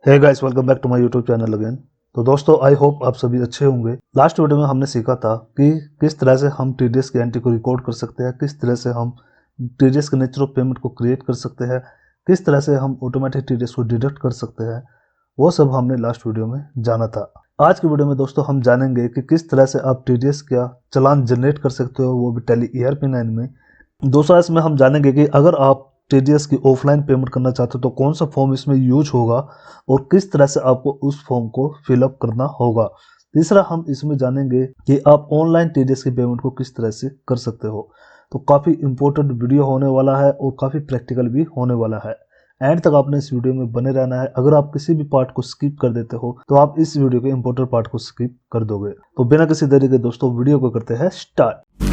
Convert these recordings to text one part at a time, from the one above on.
Hey guys, welcome back to my YouTube channel again. तो दोस्तों, I hope आप सभी अच्छे होंगे। लास्ट वीडियो में हमने सीखा था कि किस तरह से हम टीडीएस की एंट्री को रिकॉर्ड कर सकते हैं, किस तरह से हम टीडीएस के नेचर ऑफ पेमेंट को क्रिएट कर सकते हैं, किस तरह से हम ऑटोमेटिक टीडीएस को डिडक्ट कर सकते हैं। वो सब हमने लास्ट वीडियो में जाना था। आज की वीडियो में दोस्तों हम जानेंगे कि किस तरह से आप टीडीएस का चालान जनरेट कर सकते हो, वो भी टैली ERP9 में। दोस्तों, इसमें हम जानेंगे कि अगर आप टीडीएस की ऑफलाइन पेमेंट करना चाहते हो तो कौन सा फॉर्म इसमें यूज होगा और किस तरह से आपको उस फॉर्म को फिलअप करना होगा। तीसरा, हम इसमें जानेंगे कि आप ऑनलाइन टीडीएस की पेमेंट को किस तरह से कर सकते हो। तो काफ़ी इंपॉर्टेंट वीडियो होने वाला है और काफ़ी प्रैक्टिकल भी होने वाला है। एंड तक आपने इस वीडियो में बने रहना है। अगर आप किसी भी पार्ट को स्किप कर देते हो तो आप इस वीडियो के इंपॉर्टेंट पार्ट को स्किप कर दोगे। तो बिना किसी देरी के दोस्तों वीडियो को करते हैं स्टार्ट।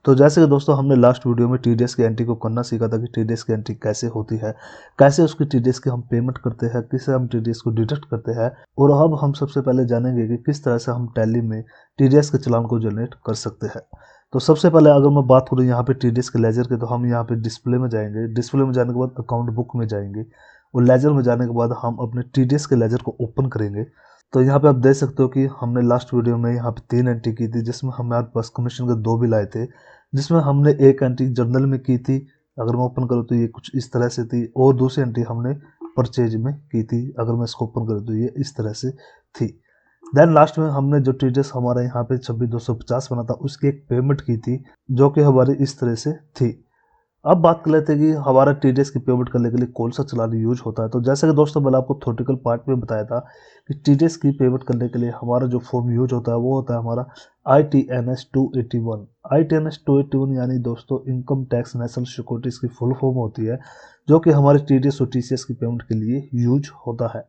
तो जैसे कि दोस्तों हमने लास्ट वीडियो में टीडीएस की एंट्री को करना सीखा था कि टीडीएस की एंट्री कैसे होती है, कैसे उसकी टीडीएस की हम पेमेंट करते हैं, किसे हम टीडीएस को डिडक्ट करते हैं। और अब हम सबसे पहले जानेंगे कि किस तरह से हम टैली में टीडीएस के चालान को जनरेट कर सकते हैं। तो सबसे पहले अगर मैं बात करूँ यहाँ पे टीडीएस के लेजर के, तो हम यहाँ पे डिस्प्ले में जाएंगे। डिस्प्ले में जाने के बाद अकाउंट बुक में जाएंगे और लेजर में जाने के बाद हम अपने टीडीएस के लेजर को ओपन करेंगे। तो यहाँ पे आप देख सकते हो कि हमने लास्ट वीडियो में यहाँ पे 3 एंट्री की थी, जिसमें हमारे पास कमीशन के 2 बिल आए थे, जिसमें हमने एक एंट्री जर्नल में की थी। अगर मैं ओपन करूँ तो ये कुछ इस तरह से थी, और दूसरी एंट्री हमने परचेज में की थी। अगर मैं इसको ओपन करूँ तो ये इस तरह से थी। देन लास्ट में हमने जो टीडीएस हमारा यहाँ पे 26,250 बना था, उसकी एक पेमेंट की थी जो कि हमारी इस तरह से थी। अब बात कर लेते हैं कि हमारा टीडीएस की पेमेंट करने के लिए कौन सा चालान यूज होता है। तो जैसे कि दोस्तों मैंने आपको थ्योरेटिकल पार्ट में बताया था कि टीडीएस की पेमेंट करने के लिए हमारा जो फॉर्म यूज होता है वो होता है हमारा ITNS 281। ITNS 281 यानी दोस्तों इनकम टैक्स नेशनल सिक्योरिटीज की फुल फॉर्म होती है, जो कि हमारे टीडीएस और टीसीएस की पेमेंट के लिए यूज होता है।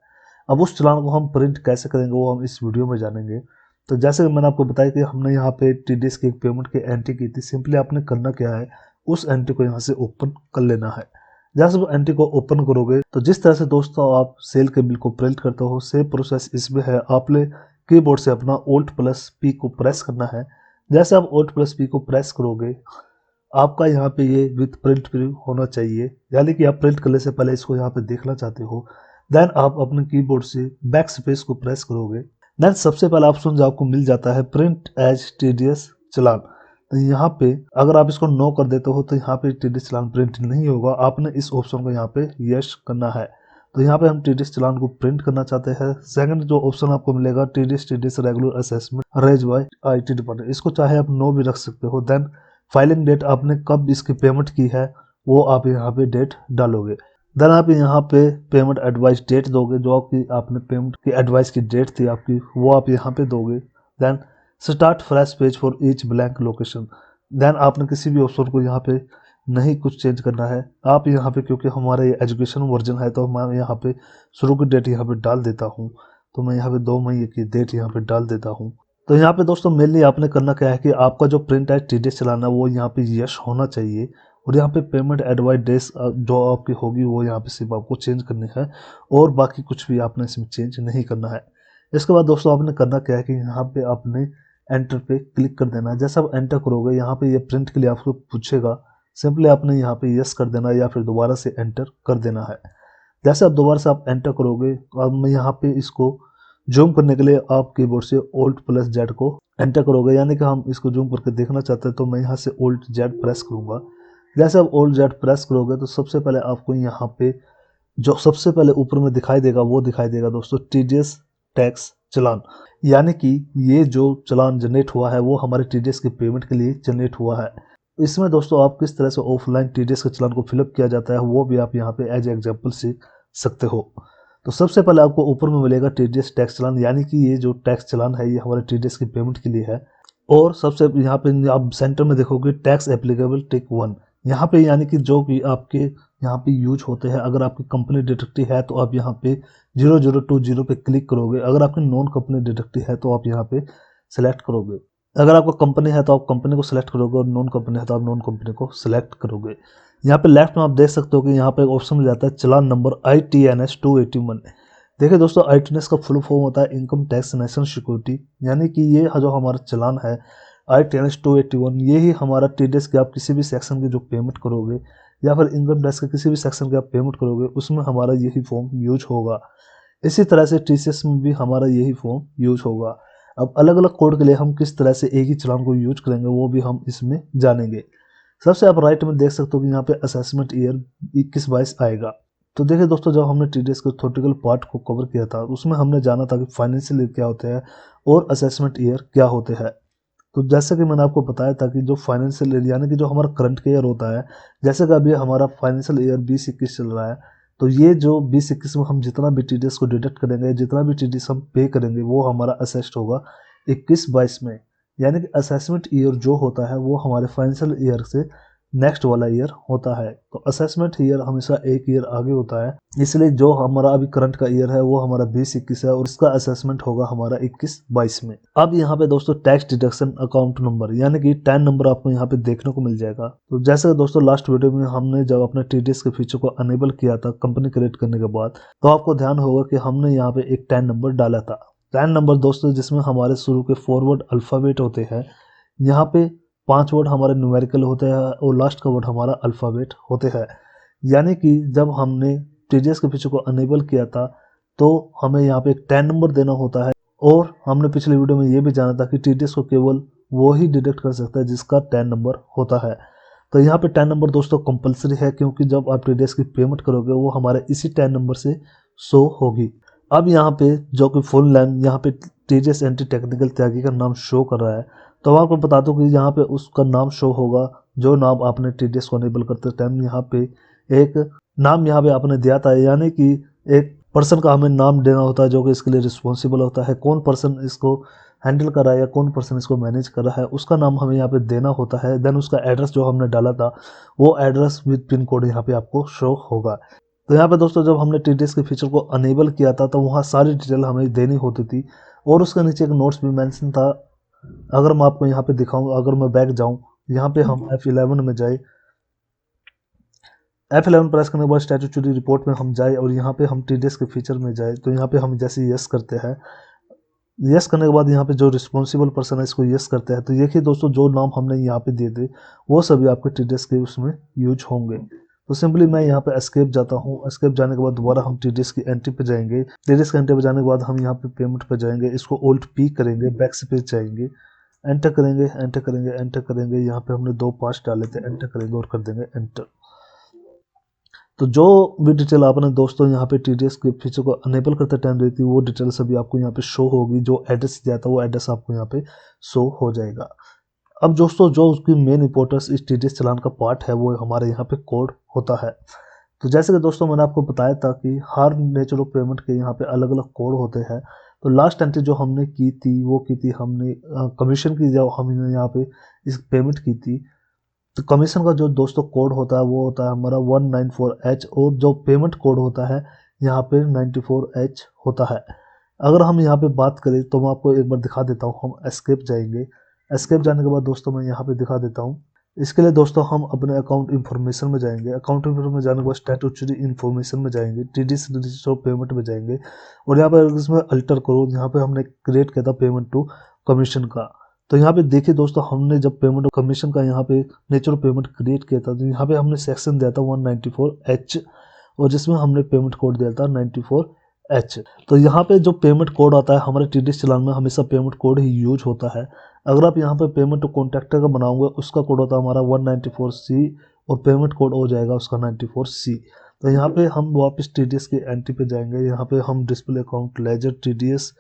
अब उस चालान को हम प्रिंट कैसे करेंगे वो हम इस वीडियो में जानेंगे। तो जैसे कि मैंने आपको बताया कि हमने यहाँ पे टीडीएस की एक पेमेंट की एंट्री की थी। सिंपली आपने करना क्या है, उस एंट्री को यहाँ से ओपन कर लेना है। जैसे वो एंट्री को ओपन करोगे तो जिस तरह से दोस्तों आप सेल के बिल को प्रिंट करते हो, सेम प्रोसेस इसमें है। आपने कीबोर्ड से अपना Alt+P को प्रेस करना है। जैसे आप Alt+P को प्रेस करोगे, आपका यहाँ पे ये विथ प्रिंट प्रीव्यू होना चाहिए, यानी कि आप प्रिंट करने से पहले इसको यहाँ पे देखना चाहते हो। देन आप अपने कीबोर्ड से बैक स्पेस को प्रेस करोगे। देन सबसे पहला ऑप्शन जो आपको मिल जाता है प्रिंट एज टीडीएस चालान। तो यहाँ पे अगर आप इसको नो कर देते हो तो यहाँ पे टीडीएस चालान प्रिंट नहीं होगा। आपने इस ऑप्शन को यहाँ पे यस करना है। तो यहाँ पे हम टीडीएस चालान को प्रिंट करना चाहते हैं। सेकंड जो ऑप्शन आपको मिलेगा TDS regular assessment raise by IT department, इसको चाहे आप नो भी रख सकते हो। देन फाइलिंग डेट, आपने कब इसकी पेमेंट की है वो आप यहाँ पे डेट डालोगे। देन आप यहाँ पे पेमेंट एडवाइस डेट दोगे, जो आपकी आपने पेमेंट की एडवाइस की डेट थी आपकी, वो आप यहाँ पे दोगे। Then start fresh page for each blank location. Then आपने किसी भी ऑप्शन को यहाँ पे नहीं कुछ चेंज करना है। आप यहाँ पे, क्योंकि हमारा ये एजुकेशन वर्जन है, तो मैं यहाँ पे शुरू की डेट यहाँ पे डाल देता हूँ। तो मैं यहाँ पे 2 मई की डेट यहाँ पे डाल देता हूँ। तो यहाँ पे दोस्तों मेनली आपने करना क्या है कि आपका जो प्रिंट है टीडीएस चलाना वो यहाँ पे यस होना चाहिए। और यहाँ पे पेमेंट एडवाइस डेट जो आपकी होगी वो यहाँ पे सिर्फ आपको चेंज करनी है, और बाकी कुछ भी आपने इसमें चेंज नहीं करना है। इसके बाद दोस्तों आपने करना क्या है कि यहाँ पे आपने एंटर पे क्लिक कर देना है। जैसे आप एंटर करोगे यहाँ पे ये प्रिंट के लिए आपको पूछेगा। सिंपली आपने यहाँ पे यस कर देना है या फिर दोबारा से एंटर कर देना है। जैसे आप दोबारा से आप एंटर करोगे तो अब मैं यहाँ पे इसको जूम करने के लिए आप कीबोर्ड से Alt+Z को एंटर करोगे, यानी कि हम इसको जूम करके देखना चाहते हैं। तो मैं यहाँ से Alt+Z प्रेस करूँगा। जैसे आप Alt+Z प्रेस करोगे तो सबसे पहले आपको यहाँ पे जो सबसे पहले ऊपर में दिखाई देगा वो दिखाई देगा दोस्तों टीडीएस टैक्स चालान, यानी कि ये जो चालान जनरेट हुआ है वो हमारे टीडीएस की पेमेंट के लिए जनरेट हुआ है। इसमें दोस्तों आप किस तरह से ऑफलाइन टीडीएस के चालान को फिलअप किया जाता है वो भी आप यहाँ पे एज एग्जाम्पल सीख सकते हो। तो सबसे पहले आपको ऊपर में मिलेगा टीडीएस टैक्स चालान, यानी कि ये जो टैक्स चालान है ये हमारे टीडीएस की पेमेंट के लिए है। और सबसे यहाँ पे आप सेंटर में देखोगे टैक्स एप्लीकेबल टिक 1, यहाँ पे यानी कि जो भी आपके यहाँ पे यूज होते हैं। अगर आपकी कंपनी डिडक्टिव है तो आप यहाँ पे 0020 पे क्लिक करोगे। अगर आपकी नॉन कंपनी डिडक्टिव है तो आप यहाँ पे सेलेक्ट करोगे। अगर आपका कंपनी है तो आप कंपनी को सिलेक्ट करोगे, और नॉन कंपनी है तो आप नॉन कंपनी को सिलेक्ट करोगे। यहाँ पे लेफ्ट में आप देख सकते हो कि यहाँ पे एक ऑप्शन मिल जाता है चालान नंबर ITNS 281। देखिए दोस्तों, ITNS का फुल फॉर्म होता है इनकम टैक्स नेशनल सिक्योरिटी, यानी कि ये जो हमारा चालान है I-281, यही हमारा टीडीएस के आप किसी भी सेक्शन के जो पेमेंट करोगे या फिर इनकम टैक्स के किसी भी सेक्शन के आप पेमेंट करोगे उसमें हमारा यही फॉर्म यूज होगा। इसी तरह से टीसीएस में भी हमारा यही फॉर्म यूज होगा। अब अलग अलग कोड के लिए हम किस तरह से एक ही चालान को यूज करेंगे वो भी हम इसमें जानेंगे। सबसे आप राइट में देख सकते हो कि यहाँ पे असेसमेंट ईयर 21-22 आएगा। तो देखिए दोस्तों, जब हमने टीडीएस के थ्योरेटिकल पार्ट को कवर किया था उसमें हमने जाना था कि फाइनेंशियल ईयर क्या होते हैं और असेसमेंट ईयर क्या होते हैं। तो जैसे कि मैंने आपको बताया था कि जो फाइनेंशियल ईयर यानी कि जो हमारा करंट ईयर होता है, जैसे कि अभी हमारा फाइनेंशियल ईयर 2021 चल रहा है, तो ये जो 2021 में हम जितना भी टीडीएस को डिडक्ट करेंगे, जितना भी टीडीएस हम पे करेंगे वो हमारा असेस्ड होगा 21-22 में। यानी कि असेसमेंट ईयर जो होता है वो हमारे फाइनेंशियल ईयर से नेक्स्ट वाला ईयर होता है। तो असेसमेंट ईयर हमेशा एक ईयर आगे होता है, इसलिए जो हमारा अभी करंट का ईयर है वो हमारा 2021 है और इसका असेसमेंट होगा हमारा 21-22 में। अब यहाँ पे दोस्तों टैक्स डिडक्शन अकाउंट नंबर यानी कि टैन नंबर आपको यहाँ पे देखने को मिल जाएगा। तो जैसे दोस्तों लास्ट वीडियो में हमने जब अपने टीडीएस के फीचर को अनेबल किया था कंपनी क्रिएट करने के बाद, तो आपको ध्यान होगा कि हमने यहाँ पे एक टैन नंबर डाला था। टैन नंबर दोस्तों जिसमें हमारे शुरू के 4 वर्ड अल्फ़ाबेट होते हैं, यहाँ पे 5 वर्ड हमारे न्यूमेरिकल होते हैं और लास्ट का वर्ड हमारा अल्फ़ाबेट होते हैं। यानी कि जब हमने टीडीएस के फीचर को अनेबल किया था तो हमें यहाँ पे एक टैन नंबर देना होता है और हमने पिछले वीडियो में ये भी जाना था कि टीडीएस को केवल वो ही डिडक्ट कर सकता है जिसका टैन नंबर होता है। तो यहाँ पे टैन नंबर दोस्तों कंपलसरी है, क्योंकि जब आप टीडीएस की पेमेंट करोगे वो हमारे इसी टैन नंबर से शो होगी। अब यहाँ पे जो कि फुल नेम यहाँ पे टीडीएस एंटी टेक्निकल त्यागी का नाम शो कर रहा है, तो आपको बता दूं कि यहाँ पे उसका नाम शो होगा जो नाम आपने टीडीएस को अनेबल करते टाइम यहाँ पे एक नाम यहाँ पे आपने दिया था। यानी कि एक पर्सन का हमें नाम देना होता है जो कि इसके लिए रिस्पॉन्सिबल होता है, कौन पर्सन इसको हैंडल कर रहा है या कौन पर्सन इसको मैनेज कर रहा है उसका नाम हमें यहाँ पे देना होता है। देन उसका एड्रेस जो हमने डाला था वो एड्रेस विद पिन कोड यहाँ पे आपको शो होगा। तो यहाँ पे दोस्तों जब हमने टीडीएस के फीचर को अनेबल किया था तो वहाँ सारी डिटेल हमें देनी होती थी और उसके नीचे एक नोट्स भी मेंशन था। अगर मैं आपको यहाँ पे दिखाऊं, अगर मैं बैक जाऊं, यहाँ पे हम F11 में जाए, F11 प्रेस करने के बाद स्टैट्यूटरी रिपोर्ट में हम जाए और यहाँ पे हम टीडीएस के फीचर में जाए, तो यहाँ पे हम जैसे यस करते हैं, यस करने के बाद यहाँ पे जो रिस्पॉन्सिबल पर्सन है इसको यस करते हैं। तो देखिए दोस्तों जो नाम हमने यहाँ पे दिए थे वो सभी आपके टीडीएस के उसमें यूज होंगे। तो सिंपली मैं यहाँ पे एस्केप जाता हूँ। एस्केप जाने के बाद दोबारा हम टीडीएस की एंट्री पे जाएंगे। टीडीएस की एंट्री पे जाने के बाद हम यहाँ पे पेमेंट पे जाएंगे, इसको Alt P करेंगे, बैक से पेज जाएंगे, एंटर करेंगे, एंटर करेंगे, एंटर करेंगे। यहाँ पे हमने 2-5 डाले थे, एंटर करेंगे और कर देंगे एंटर। तो जो भी डिटेल आपने दोस्तों यहाँ पे टीडीएस के फीचर को अनेबल करते टाइम दी थी वो डिटेल सभी आपको यहाँ पे शो होगी। जो एड्रेस दिया था वो एड्रेस आपको यहाँ पे शो हो जाएगा। अब दोस्तों जो उसकी मेन इंपॉर्टेंस इस टीडीएस चालान का पार्ट है वो हमारे यहाँ पे कोड होता है। तो जैसे कि दोस्तों मैंने आपको बताया था कि हर नेचर ऑफ पेमेंट के यहाँ पे अलग अलग कोड होते हैं। तो लास्ट एंट्री जो हमने की थी वो की थी हमने कमीशन की, जब हमने यहाँ पे इस पेमेंट की थी तो कमीशन का जो दोस्तों कोड होता है वो होता है हमारा 194H और जो पेमेंट कोड होता है यहाँ पे 94H होता है। अगर हम यहाँ पे बात करें तो मैं आपको एक बार दिखा देता हूँ। हम एस्केप जाएंगे, एस्केप जाने के बाद दोस्तों मैं यहाँ पे दिखा देता हूँ। इसके लिए दोस्तों हम अपने अकाउंट इन्फॉर्मेशन में जाएंगे, अकाउंट इन्फॉर्मेशन में जाने के बाद स्टैट्यूटरी इन्फॉर्मेशन में जाएंगे, टीडीएस रजिस्टर ऑफ पेमेंट में जाएंगे और यहाँ पे इसमें अल्टर करो, यहाँ पे हमने क्रिएट किया था पेमेंट टू कमीशन का। तो यहाँ पे देखिए दोस्तों हमने जब पेमेंट कमीशन का यहाँ पे नेचर ऑफ पेमेंट क्रिएट किया था तो यहाँ पे हमने सेक्शन दिया था 194H और जिसमें हमने पेमेंट कोड दिया था 94H। तो यहाँ पे जो पेमेंट कोड आता है हमारे टीडीएस चालान में हमेशा पेमेंट कोड ही यूज होता है। अगर आप यहाँ पे पेमेंट कॉन्ट्रैक्टर का बनाओगे उसका कोड होता है हमारा 194C और पेमेंट कोड हो जाएगा उसका 94C। तो यहाँ पे हम वापस टीडीएस की एंट्री पे जाएंगे, यहाँ पे हम डिस्प्ले अकाउंट लेजर टीडीएस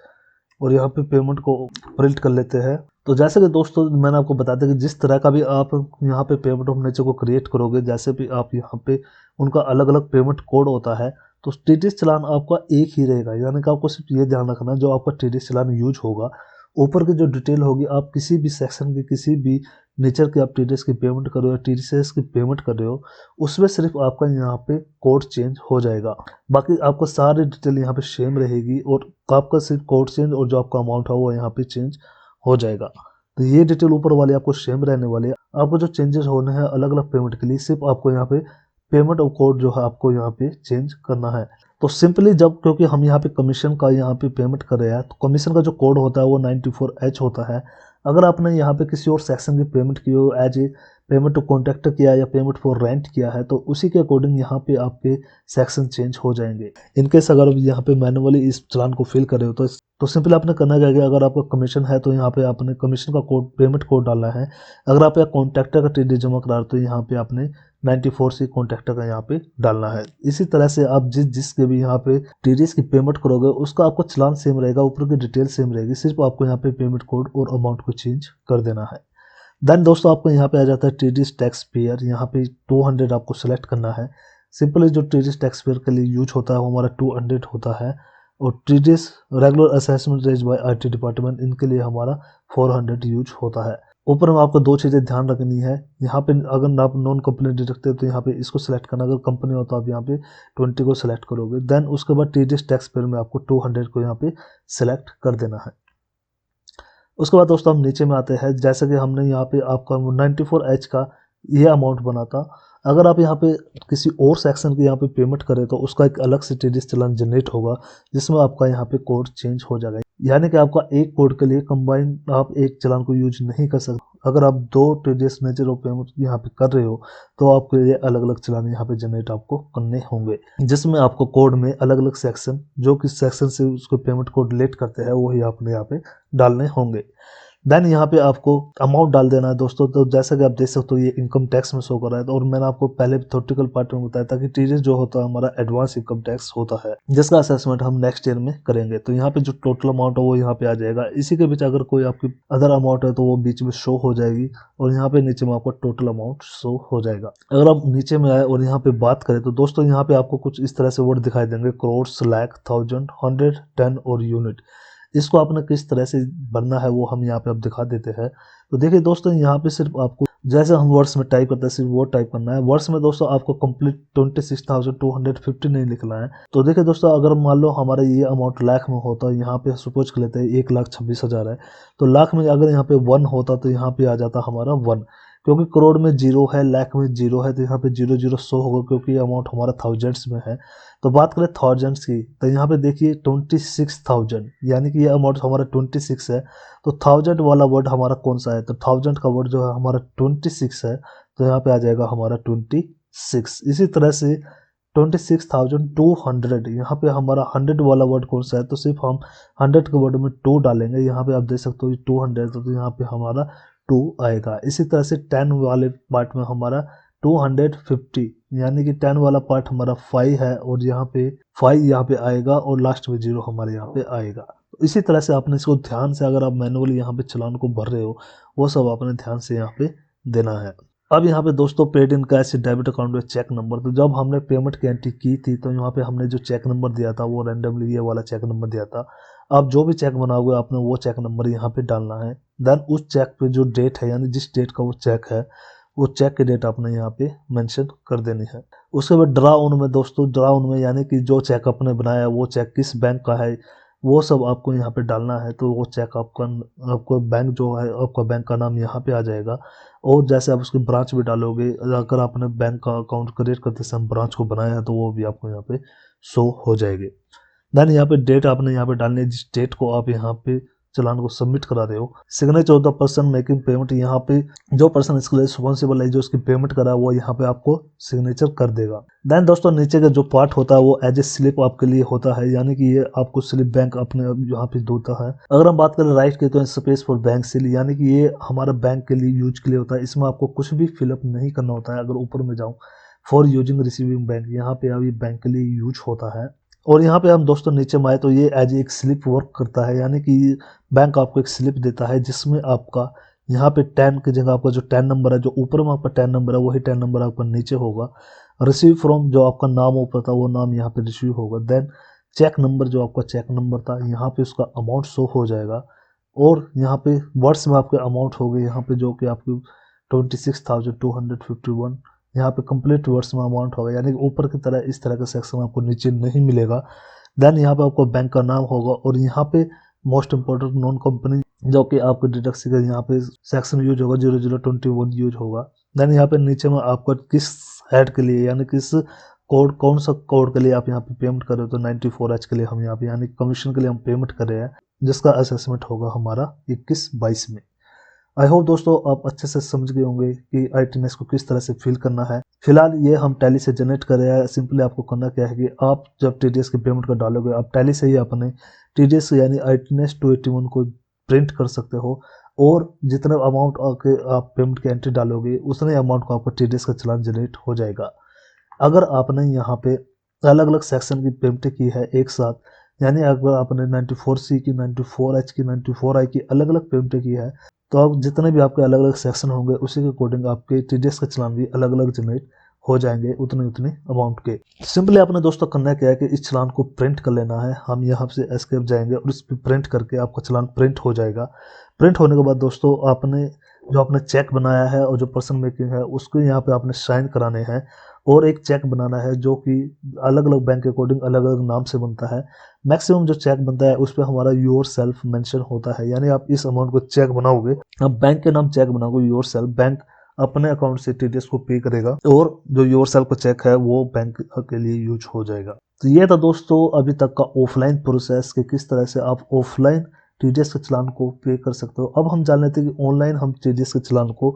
और यहाँ पे पेमेंट को प्रिंट कर लेते हैं। तो जैसे कि दोस्तों मैंने आपको बता दिया कि जिस तरह का भी आप यहाँ पे पेमेंट ऑफ नेचर को क्रिएट करोगे, जैसे भी आप यहाँ पे उनका अलग अलग पेमेंट कोड होता है, तो टीडीएस चालान आपका एक ही रहेगा। यानी कि आपको सिर्फ ये ध्यान रखना है जो आपका टीडीएस चालान यूज होगा ऊपर की जो डिटेल होगी, आप किसी भी सेक्शन की किसी भी नेचर की आप टीडीएस की पेमेंट कर रहे हो या टीडीएस की पेमेंट कर रहे हो उसमें सिर्फ आपका यहाँ पे कोड चेंज हो जाएगा। बाकी आपका सारी डिटेल यहाँ पे सेम रहेगी और आपका सिर्फ कोड चेंज और जो आपका अमाउंट है वो यहाँ पे चेंज हो जाएगा। तो ये डिटेल ऊपर वाली आपको सेम रहने वाली है। आपको जो चेंजेस होने हैं अलग अलग पेमेंट के लिए सिर्फ आपको यहाँ पे पेमेंट और कोड जो है आपको यहाँ पे चेंज करना है। तो सिंपली जब क्योंकि हम यहाँ पे कमीशन का यहाँ पे पेमेंट कर रहे हैं तो कमीशन का जो कोड होता है वो 94H होता है। अगर आपने यहाँ पे किसी और सेक्शन की पेमेंट की हो, as a payment to contractor किया या पेमेंट फॉर रेंट किया है, तो उसी के अकॉर्डिंग यहाँ पे आपके सेक्शन चेंज हो जाएंगे। इनकेस अगर यहाँ पे मैनुअली इस चालान को फिल करे हो तो सिंपल आपने करना क्या है, अगर आपका कमीशन है तो यहाँ पे आपने कमीशन का कोड, पेमेंट कोड डालना है। अगर आप कॉन्ट्रैक्टर का टीडी जमा करा रहे हो तो यहाँ पे आपने 94C कॉन्ट्रैक्टर का यहाँ पे डालना है। इसी तरह से आप जिसके भी यहाँ पे टीडीएस की पेमेंट करोगे उसका आपको चालान सेम रहेगा, ऊपर की डिटेल सेम रहेगी, सिर्फ आपको यहाँ पे पेमेंट कोड और अमाउंट को चेंज कर देना है। देन दोस्तों आपको यहाँ पे आ जाता है टीडीएस टैक्स पेयर। यहाँ पे 200 आपको सेलेक्ट करना है। सिंपली जो टीडीएस टैक्स पेयर के लिए यूज होता है वो हमारा 200 होता है, और TDS regular assessment raise by IT department इनके लिए हमारा 400 यूज होता है। ऊपर में आपको दो चीज़ें ध्यान रखनी है। यहाँ पे अगर आप नॉन कंपनी डिडक्ट है तो यहाँ पे इसको सिलेक्ट करना, अगर कंपनी हो तो आप यहाँ पे 20 को सिलेक्ट करोगे। देन उसके बाद टीडीएस टैक्स पेयर में आपको 200 को यहाँ पे सिलेक्ट कर देना है। उसके बाद दोस्तों हम नीचे में आते हैं। जैसे कि हमने यहाँ पे आपका 94H का ये अमाउंट बना था, अगर आप यहाँ पे किसी और सेक्शन की यहाँ पे पेमेंट करें तो उसका एक अलग से टीडीएस चालान जनरेट होगा, जिसमें आपका यहाँ पे कोड चेंज हो जाएगा। यानी कि आपका एक कोड के लिए कंबाइन आप एक चालान को यूज नहीं कर सकते। अगर आप दो टीडीएस नेचर ऑफ पेमेंट यहाँ पे कर रहे हो तो आपके लिए अलग अलग चालान यहाँ पे जनरेट आपको करने होंगे, जिसमें आपको कोड में अलग अलग सेक्शन, जो कि सेक्शन से उसको पेमेंट कोड रिलेट करते हैं, वही आपने यहाँ पे डालने होंगे। देन यहाँ पे आपको अमाउंट डाल देना है दोस्तों। तो जैसा कि आप देख सकते हो ये इनकम टैक्स में शो कर रहा है, और मैंने आपको पहले थ्योरेटिकल पार्ट में बताया था कि टीडीएस जो होता है हमारा एडवांस इनकम टैक्स होता है, जिसका असेसमेंट हम नेक्स्ट ईयर में करेंगे। तो यहाँ पे जो टोटल अमाउंट है वो यहाँ पे आ जाएगा। इसी के बीच अगर कोई आपकी अदर अमाउंट है तो वो बीच में शो हो जाएगी, और यहाँ पे नीचे में आपको टोटल अमाउंट शो हो जाएगा। अगर आप नीचे में आए और यहाँ पे बात करें तो दोस्तों यहाँ पे आपको कुछ इस तरह से वर्ड दिखाई देंगे, करोड़, लाख, थाउजेंड, 100, 10 और यूनिट। इसको आपने किस तरह से भरना है वो हम यहाँ पे अब दिखा देते हैं। तो देखिए दोस्तों, यहाँ पे सिर्फ आपको जैसे हम वर्ड्स में टाइप करते हैं सिर्फ वो टाइप करना है। वर्ड्स में दोस्तों आपको कंप्लीट 26,250 नहीं लिखना है। तो देखिए दोस्तों, अगर मान लो हमारा ये अमाउंट लाख में होता है, यहाँ पे सपोज कर लेते हैं 1,26,000 है, तो लाख में अगर यहाँ पे 1 होता तो यहाँ पे आ जाता हमारा 1, क्योंकि करोड़ में 0 है, लाख में 0 है, तो यहाँ पे 0 100 होगा, क्योंकि अमाउंट हमारा थाउजेंड्स में है। तो बात करें थाउजेंड्स की, तो यहाँ पे देखिए 26,000, यानी कि ये अमाउंट हमारा 26 है। तो थाउजेंड वाला वर्ड हमारा कौन सा है, तो थाउजेंड का वर्ड जो है हमारा 26 है, तो यहाँ पे आ जाएगा हमारा 26। इसी तरह से 26,200, यहाँ पे हमारा 100 वाला वर्ड कौन सा है, तो सिर्फ हम 100 के वर्ड में 2 डालेंगे। यहाँ पे आप देख सकते हो 200, तो यहाँ पे हमारा 2 आएगा। इसी तरह से 10 वाले पार्ट में हमारा 250, यानी कि 10 वाला पार्ट हमारा 5 है, और यहाँ पे 5 यहाँ पे आएगा, और लास्ट में 0 हमारे यहाँ पे आएगा। तो इसी तरह से आपने इसको ध्यान से, अगर आप मैनुअली यहाँ पे चालान को भर रहे हो, वो सब आपने ध्यान से यहाँ पे देना है। अब यहाँ पे दोस्तों paid in cash debit account में चेक नंबर, तो जब हमने पेमेंट की एंट्री की थी तो यहाँ पे हमने जो चेक नंबर दिया था वो रैंडमली ये वाला चेक नंबर दिया था। आप जो भी चेक बनाओगे आपने वो चेक नंबर यहाँ पे डालना है। देन उस चेक पे जो डेट है, यानी जिस डेट का वो चेक है, वो चेक की डेट आपने यहाँ पे मेंशन कर देनी है। उसके बाद ड्रा ऑन में दोस्तों, ड्रा ऑन में यानी कि जो चेक आपने बनाया है वो चेक किस बैंक का है वो सब आपको यहाँ पे डालना है। तो वो चेक आपको बैंक जो है, आपका बैंक का नाम यहाँ पे आ जाएगा, और जैसे आप उसकी ब्रांच भी डालोगे, अगर आपने बैंक का अकाउंट क्रिएट करते समय ब्रांच को बनाया है तो वो भी आपको यहाँ पे शो हो जाएगी। देन यहाँ पे डेट आपने यहाँ पे डालनी है, जिस डेट को आप यहाँ पे चालान को सबमिट करा रहे हो। Signature of the person making payment, यहाँ पे जो पर्सन इसके लिए रिस्पॉन्सिबल है, जो इसकी पेमेंट करा है, वो यहाँ पे आपको सिग्नेचर कर देगा। देन दोस्तों नीचे का जो पार्ट होता है वो एज ए स्लिप आपके लिए होता है, यानी कि ये आपको स्लिप बैंक अपने यहाँ पे देता है। अगर हम बात करें राइट की, तो स्पेस फॉर बैंक सील, यानी कि ये हमारा बैंक के लिए यूज के लिए होता है। इसमें आपको कुछ भी फिलअप नहीं करना होता है। अगर ऊपर में जाऊँ, फॉर यूजिंग रिसीविंग बैंक, यहाँ पे अभी बैंक के लिए यूज होता है। और यहाँ पे हम दोस्तों नीचे में आए तो ये एज एक स्लिप वर्क करता है, यानी कि बैंक आपको एक स्लिप देता है, जिसमें आपका यहाँ पे 10 की जगह आपका जो 10 नंबर है, जो ऊपर में आपका 10 नंबर है, वही 10 नंबर आपका नीचे होगा। रिसीव फ्रॉम, जो आपका नाम ऊपर था वो नाम यहाँ पे रिसीव होगा। देन चेक नंबर, जो आपका चेक नंबर था, यहाँ पे उसका अमाउंट शो हो जाएगा। और यहाँ पे वर्ड्स में आपके अमाउंट हो गए, यहाँ पे जो कि आपकी 26,251, यहाँ पे कंप्लीट वर्ड्स में अमाउंट होगा, यानी कि ऊपर की तरह इस तरह का सेक्शन आपको नीचे नहीं मिलेगा। देन यहाँ पे आपको बैंक का नाम होगा, और यहाँ पे मोस्ट इंपॉर्टेंट नॉन कंपनी, जो कि आपको डिडक्ट का यहाँ पे सेक्शन यूज होगा, 0021 यूज होगा। देन यहाँ पे नीचे में आपका किस हेड के लिए, यानी किस कोड, कौन सा कोड के लिए आप यहाँ पे पेमेंट कर रहे हो, तो 94H के लिए हम यहाँ पे, यानी कमीशन के लिए हम पेमेंट कर रहे हैं, जिसका असेसमेंट होगा हमारा 21-22 में। आई होप दोस्तों आप अच्छे से समझ गए होंगे कि आईटीएनएस को किस तरह से फिल करना है। फिलहाल ये हम टैली से जनरेट कर रहे हैं। सिंपली आपको करना क्या है कि आप जब टीडीएस की पेमेंट को डालोगे, आप टैली से ही अपने टीडीएस यानी आईटीएनएस 281 को प्रिंट कर सकते हो, और जितना अमाउंट के आप पेमेंट की एंट्री डालोगे उतने अमाउंट को आपको टीडीएस का चालान जनरेट हो जाएगा। अगर आपने यहाँ पे अलग अलग सेक्शन की पेमेंट की है एक साथ, यानी अगर आपने 94C की, 94H की, 94I की अलग अलग पेमेंट की है, तो आप जितने भी आपके अलग अलग सेक्शन होंगे उसी के अकॉर्डिंग आपके टीडीएस का चालान भी अलग अलग जनरेट हो जाएंगे उतने उतने अमाउंट के। सिंपली आपने दोस्तों करना क्या है कि इस चालान को प्रिंट कर लेना है। हम यहाँ से एस्केप जाएंगे और इस पर प्रिंट करके आपका चालान प्रिंट हो जाएगा। प्रिंट होने के बाद दोस्तों आपने जो आपने चेक बनाया है और जो पर्सन मेकिंग है उसको यहाँ पे आपने साइन कराने हैं, और एक चेक बनाना है जो कि अलग अलग बैंक के अकॉर्डिंग अलग अलग नाम से बनता है। मैक्सिमम जो चेक बनता है उस पर हमारा योर सेल्फ मेंशन होता है, यानी आप इस अमाउंट को चेक बनाओगे, आप बैंक के नाम चेक बनाओगे योर सेल्फ, बैंक अपने अकाउंट से टीडीएस को पे करेगा और जो योर सेल्फ का चेक है वो बैंक के लिए यूज हो जाएगा। तो ये था दोस्तों अभी तक का ऑफलाइन प्रोसेस कि किस तरह से आप ऑफलाइन टीडीएस के चालान को पे कर सकते हो। अब हम जान लेते हैं कि ऑनलाइन हम टीडीएस के चालान को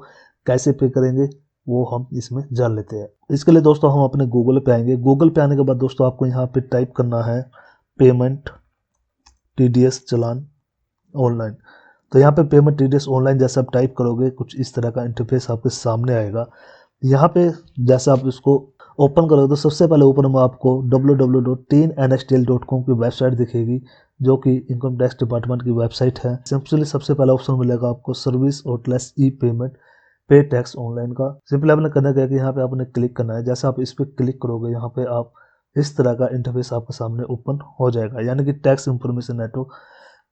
कैसे पे करेंगे, वो हम इसमें जान लेते हैं। इसके लिए दोस्तों हम अपने गूगल पे आएंगे। गूगल पे आने के बाद दोस्तों आपको यहाँ पे टाइप करना है पेमेंट टीडीएस चालान ऑनलाइन। तो यहाँ पे पेमेंट टीडीएस ऑनलाइन जैसे आप टाइप करोगे कुछ इस तरह का इंटरफेस आपके सामने आएगा। यहाँ पे जैसे आप इसको ओपन करोगे तो सबसे पहले ऊपर में आपको www.teennsdl.com की वेबसाइट दिखेगी, जो कि इनकम टैक्स डिपार्टमेंट की वेबसाइट है। सिंपली सबसे पहला ऑप्शन मिलेगा आपको सर्विस आउटलेट्स ई पेमेंट पे टैक्स ऑनलाइन का। सिंपली आपने करना क्या है कि यहाँ पे आपने क्लिक करना है। जैसे आप इस पर क्लिक करोगे यहाँ पे आप इस तरह का इंटरफेस आपके सामने ओपन हो जाएगा, यानी कि tax information network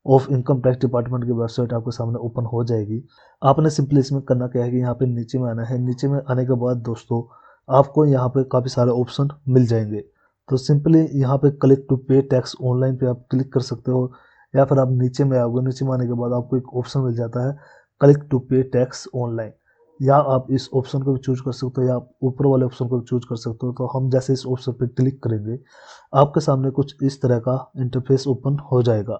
of income tax department की वेबसाइट आपके सामने ओपन हो जाएगी। आपने सिंपली इसमें करना क्या है कि यहाँ पे नीचे में आना है। नीचे में आने के बाद दोस्तों आपको यहाँ पे काफ़ी सारे ऑप्शन मिल जाएंगे। तो सिंपली यहाँ पे क्लिक टू पे टैक्स ऑनलाइन पे आप क्लिक कर सकते हो, या फिर आप नीचे में आओगे। नीचे में आने के बाद आपको एक ऑप्शन मिल जाता है क्लिक टू पे टैक्स ऑनलाइन, या आप इस ऑप्शन को भी चूज कर सकते हो या आप ऊपर वाले ऑप्शन को भी चूज कर सकते हो। तो हम जैसे इस ऑप्शन पे क्लिक करेंगे आपके सामने कुछ इस तरह का इंटरफेस ओपन हो जाएगा।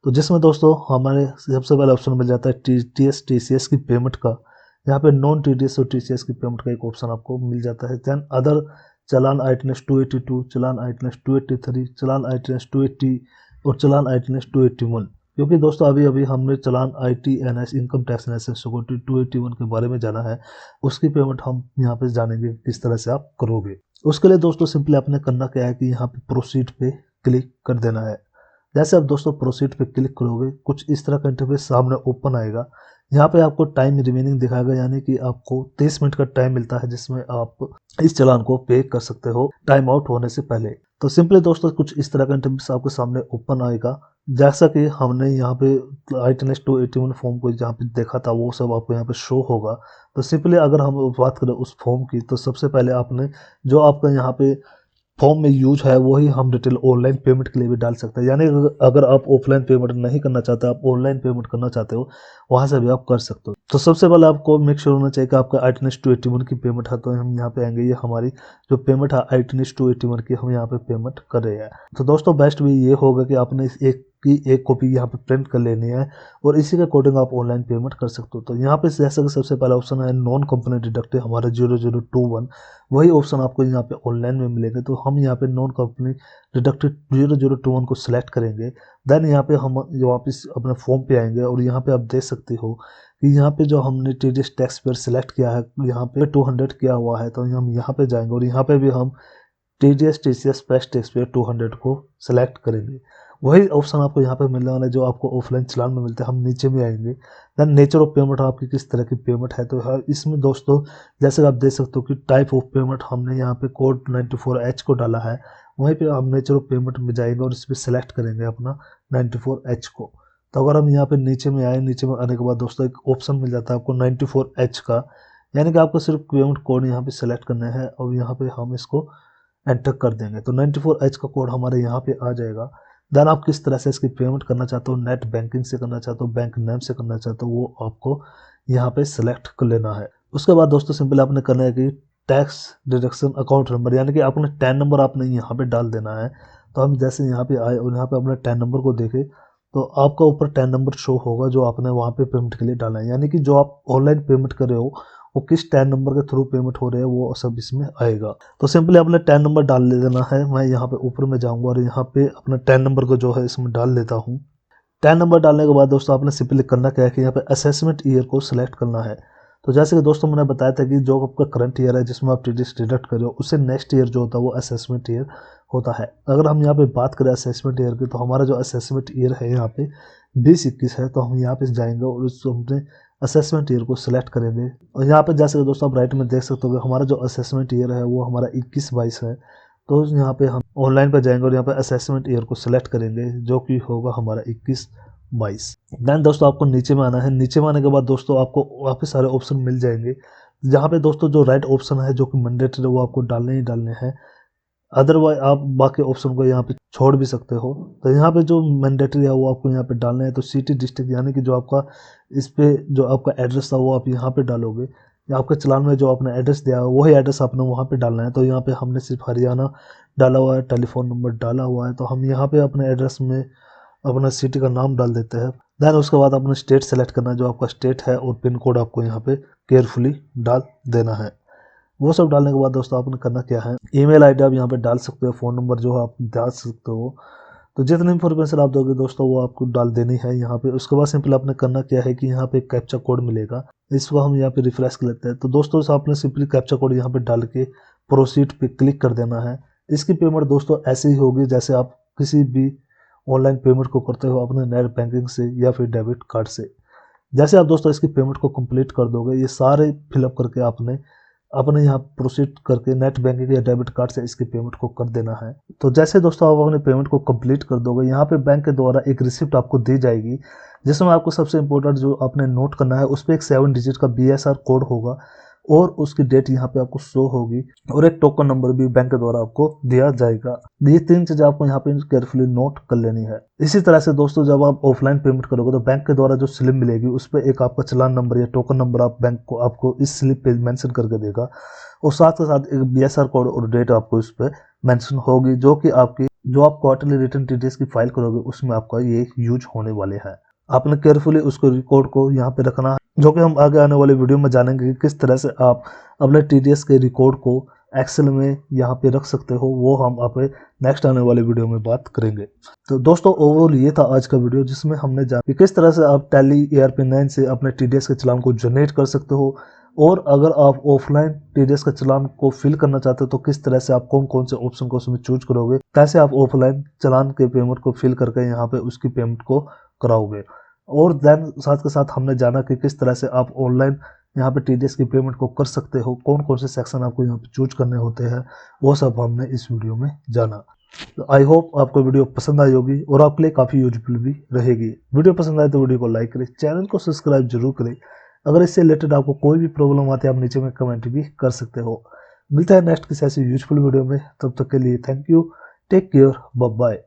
तो जिसमें दोस्तों हमारे सबसे पहला ऑप्शन मिल जाता है टीडीएस टीसीएस की पेमेंट का। यहाँ पे नॉन टीडीएस और टीसीएस की पेमेंट का एक ऑप्शन आपको मिल जाता है। देन अदर चालान आईटीएनएस 282, चालान आईटीएनएस 283, चालान आईटीएनएस 280 और चालान आईटीएनएस 281। क्योंकि दोस्तों अभी अभी हमने चालान आईटीएनएस इनकम टैक्स नेशनल सिक्योरिटी 281 के बारे में जाना है, उसकी पेमेंट हम यहाँ पे जानेंगे किस तरह से आप करोगे। उसके लिए दोस्तों सिंपली आपने करना क्या है कि यहाँ पे प्रोसीड पे क्लिक कर देना है। जैसे आप दोस्तों प्रोसीड पे क्लिक करोगे कुछ इस तरह का इंटरफेस सामने ओपन आएगा। यहाँ पे आपको टाइम रिमेनिंग दिखाएगा, यानी कि आपको 30 मिनट का टाइम मिलता है जिसमें आप इस चालान को पे कर सकते हो टाइम आउट होने से पहले। तो सिंपली दोस्तों कुछ इस तरह का इंटरफेस आपके सामने ओपन आएगा। जैसा कि हमने यहाँ पे आईटीएनएस 281 फॉर्म को जहाँ पे देखा था वो सब आपको यहाँ पे शो होगा। तो सिंपली अगर हम बात करें उस फॉर्म की, तो सबसे पहले आपने जो आपका यहाँ पे फॉर्म में यूज है वही हम डिटेल ऑनलाइन पेमेंट के लिए भी डाल सकते हैं। यानी अगर आप ऑफलाइन पेमेंट नहीं करना चाहते, आप ऑनलाइन पेमेंट करना चाहते हो, वहां से भी आप कर सकते हो। तो सबसे पहले आपको मेक श्योर होना चाहिए कि आपका आईटीएनएस 281 की पेमेंट है। तो हम यहाँ पे आएंगे, ये हमारी जो पेमेंट है आईटीएनएस 281 की हम यहाँ पे पेमेंट कर रहे हैं। तो दोस्तों बेस्ट भी ये होगा कि आपने एक कॉपी यहाँ पे प्रिंट कर लेनी है और इसी के अकॉर्डिंग आप ऑनलाइन पेमेंट कर सकते हो। तो यहाँ पे जैसा कि सबसे पहला ऑप्शन है नॉन कंपनी डिडक्ट हमारा 0021, वही ऑप्शन आपको यहाँ पे ऑनलाइन में मिलेंगे। तो हम यहाँ पे नॉन कंपनी डिडक्टेड 0021 को सिलेक्ट करेंगे। देन यहाँ पे हम वापस अपने फॉर्म पे आएंगे और यहाँ पे आप देख सकते हो कि यहाँ पे जो हमने टीडीएस टैक्स पेयर सिलेक्ट किया है यहाँ पे 200 किया हुआ है। तो हम यहाँ पे जाएंगे और यहाँ पे भी हम TDS TCS plus tax payer 200 को सिलेक्ट करेंगे। वही ऑप्शन आपको यहाँ पे मिलने वाला है जो आपको ऑफलाइन चालान में मिलते हैं। हम नीचे में आएंगे, देन नेचर ऑफ पेमेंट आपकी किस तरह की पेमेंट है। तो इसमें दोस्तों जैसे आप देख सकते हो कि टाइप ऑफ पेमेंट हमने यहाँ पे कोड 94H को डाला है, वहीं पे हम नेचर ऑफ पेमेंट में जाएंगे और इस पर सिलेक्ट करेंगे अपना 94H को। तो अगर हम यहाँ पे नीचे में आए, नीचे में आने के बाद दोस्तों एक ऑप्शन मिल जाता है आपको 94H का, यानी कि आपको सिर्फ पेमेंट कोड यहाँ पे सिलेक्ट करना है और यहाँ पे हम इसको एंटर कर देंगे। तो 94H का कोड हमारे यहाँ पे आ जाएगा। देन आप किस तरह से इसकी पेमेंट करना चाहते हो, नेट बैंकिंग से करना चाहते हो, बैंक नेम से करना चाहते हो, वो आपको यहाँ पे सिलेक्ट कर लेना है। उसके बाद दोस्तों सिंपल आपने करना है कि टैक्स डिडक्शन अकाउंट नंबर, यानी कि आपने टैन नंबर आपने यहाँ पे डाल देना है। तो हम जैसे यहाँ पे आए और यहाँ पे अपने टैन नंबर को देखे तो आपका ऊपर 10 नंबर शो होगा जो आपने वहाँ पे पेमेंट के लिए डाला है, यानी कि जो आप ऑनलाइन पेमेंट कर रहे हो वो किस 10 नंबर के थ्रू पेमेंट हो रहे हैं वो सब इसमें आएगा। तो सिंपली आपने 10 नंबर डाल ले देना है। मैं यहाँ पे ऊपर में जाऊँगा और यहाँ पे अपना 10 नंबर को जो है इसमें डाल लेता हूँ। 10 नंबर डालने के बाद दोस्तों आपने सिंपली करना क्या है कि यहाँ पे असेसमेंट ईयर को सिलेक्ट करना है। तो जैसे कि दोस्तों मैंने बताया था कि जो आपका करंट ईयर है जिसमें आप टीडीएस डिडक्ट कर रहे हो उससे नेक्स्ट ईयर जो होता है वो असेसमेंट ईयर होता है। अगर हम यहाँ पे बात करें असेसमेंट ईयर की तो हमारा जो असेसमेंट ईयर है यहाँ पे 2021 है। तो हम यहाँ पे जाएंगे और उस अपने असेसमेंट ईयर को सिलेक्ट करेंगे और यहाँ पे जैसे कि दोस्तों आप राइट में देख सकते हो कि हमारा जो असेसमेंट ईयर है वो हमारा 21-22 है। तो यहाँ पे हम ऑनलाइन पे जाएंगे और यहाँ पे असेसमेंट ईयर को सिलेक्ट करेंगे जो कि होगा हमारा 21-22। देन दोस्तों आपको नीचे में आना है। नीचे में आने के बाद दोस्तों आपको वापस सारे ऑप्शन मिल जाएंगे जहाँ पे दोस्तों जो राइट ऑप्शन है जो कि मैंडेटरी है वो आपको डालने ही डालने हैं। अदरवाइज आप बाकी ऑप्शन को यहाँ पे छोड़ भी सकते हो। तो यहाँ पे जो मैंडेटरी है वो आपको यहाँ पे डालना है। तो सिटी डिस्ट्रिक्ट यानी कि जो आपका इस पे जो आपका एड्रेस था वो आप यहाँ पे डालोगे या आपके चलान में जो आपने एड्रेस दिया है वही एड्रेस आपने वहाँ पे डालना है। तो यहाँ पे हमने सिर्फ हरियाणा डाला हुआ है, टेलीफोन नंबर डाला हुआ है, तो हम यहाँ पे अपने एड्रेस में अपना सिटी का नाम डाल देते हैं। देन उसके बाद अपना स्टेट सेलेक्ट करना है जो आपका स्टेट है और पिन कोड आपको यहाँ पे केयरफुली डाल देना है। वो सब डालने के बाद दोस्तों आपने करना क्या है, ईमेल आईडी आप यहाँ पे डाल सकते हो, फ़ोन नंबर जो आप डाल सकते हो। तो जितनी इन्फॉर्मेशन आप दोगे दोस्तों वो आपको डाल देनी है यहाँ पे। उसके बाद सिंपल आपने करना क्या है कि यहाँ पे कैप्चा कोड मिलेगा, इसको हम यहाँ पे रिफ्रेश कर लेते हैं। तो दोस्तों आपने सिंपली कैप्चा कोड यहाँ पे डाल के प्रोसीड पे क्लिक कर देना है। इसकी पेमेंट दोस्तों ऐसे ही होगी जैसे आप किसी भी ऑनलाइन पेमेंट को करते हो अपने नेट बैंकिंग से या फिर डेबिट कार्ड से। जैसे आप दोस्तों इसकी पेमेंट को कंप्लीट कर दोगे, ये सारे फिलअप करके आपने अपने यहाँ प्रोसीड करके नेट बैंकिंग या डेबिट कार्ड से इसकी पेमेंट को कर देना है। तो जैसे दोस्तों आप अपने पेमेंट को कंप्लीट कर दोगे, यहाँ पे बैंक के द्वारा एक रिसिप्ट आपको दी जाएगी जिसमें आपको सबसे इंपॉर्टेंट जो आपने नोट करना है उस पर एक 7 डिजिट का BSR कोड होगा और उसकी डेट यहाँ पे आपको शो होगी और एक टोकन नंबर भी बैंक के द्वारा आपको दिया जाएगा। ये 3 चीजें आपको यहाँ पे केयरफुली नोट कर लेनी है। इसी तरह से दोस्तों जब आप ऑफलाइन पेमेंट करोगे तो बैंक के द्वारा जो स्लिप मिलेगी उस पर एक आपका चालान नंबर या टोकन नंबर आप बैंक को आपको इस स्लिप पे मेंशन करके देगा और साथ के साथ एक BSR कोड और डेट आपको इस पर मेंशन होगी जो कि आपकी जो आप क्वार्टरली रिटर्न टीडीएस की फाइल करोगे उसमें आपका ये यूज होने वाले हैं। आपने केयरफुली उसको रिकॉर्ड को यहाँ पे रखना है, जो कि हम आगे आने वाले वीडियो में जानेंगे कि किस तरह से आप अपने टीडीएस के रिकॉर्ड को एक्सेल में यहाँ पे रख सकते हो। वो हम अपने नेक्स्ट आने वाले वीडियो में बात करेंगे। तो दोस्तों ओवरऑल ये था आज का वीडियो जिसमें हमने जाना कि किस तरह से आप टैली ERP9 से अपने टीडीएस के चालान को जनरेट कर सकते हो और अगर आप ऑफलाइन टीडीएस का चालान को फिल करना चाहते हो तो किस तरह से आप कौन कौन से ऑप्शन को उसमें चूज करोगे, कैसे आप ऑफलाइन चालान के पेमेंट को फिल करके यहाँ पे उसकी पेमेंट को कराओगे। और देन साथ के साथ हमने जाना कि किस तरह से आप ऑनलाइन यहाँ पे टीडीएस की पेमेंट को कर सकते हो, कौन कौन से सेक्शन आपको यहाँ पे चूज करने होते हैं, वो सब हमने इस वीडियो में जाना। तो आई होप आपको वीडियो पसंद आई होगी और आपके लिए काफ़ी यूजफुल भी रहेगी। वीडियो पसंद आए तो वीडियो को लाइक करें, चैनल को सब्सक्राइब जरूर करें। अगर इससे रिलेटेड आपको कोई भी प्रॉब्लम आती है आप नीचे में कमेंट भी कर सकते हो। मिलता है नेक्स्ट किसी ऐसी यूजफुल वीडियो में, तब तक के लिए thank you, take care, bye bye.